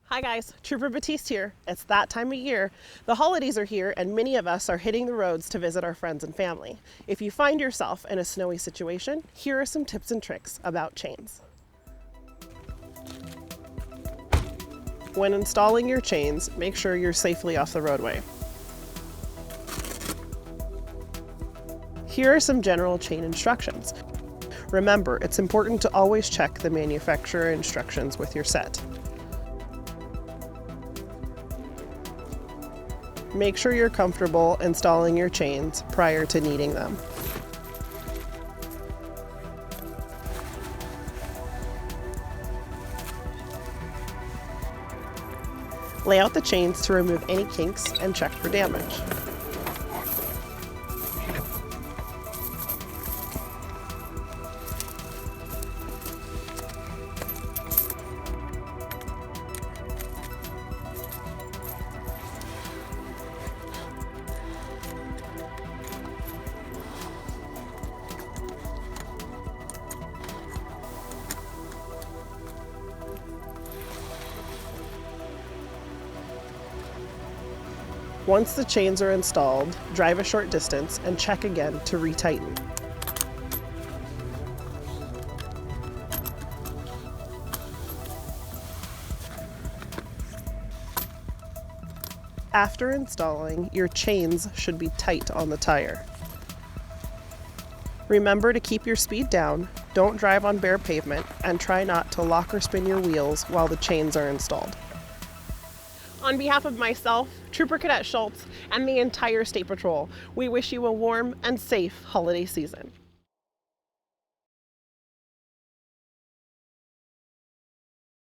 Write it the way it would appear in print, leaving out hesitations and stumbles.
Hi guys, Trooper Batiste here. It's that time of year. The holidays are here and many of us are hitting the roads to visit our friends and family. If you find yourself in a snowy situation, here are some tips and tricks about chains. When installing your chains, make sure you're safely off the roadway. Here are some general chain instructions. Remember, it's important to always check the manufacturer instructions with your set. Make sure you're comfortable installing your chains prior to needing them. Lay out the chains to remove any kinks and check for damage. Once the chains are installed, drive a short distance and check again to retighten. After installing, your chains should be tight on the tire. Remember to keep your speed down, don't drive on bare pavement, and try not to lock or spin your wheels while the chains are installed. On behalf of myself, Trooper Cadet Schultz, and the entire State Patrol, we wish you a warm and safe holiday season.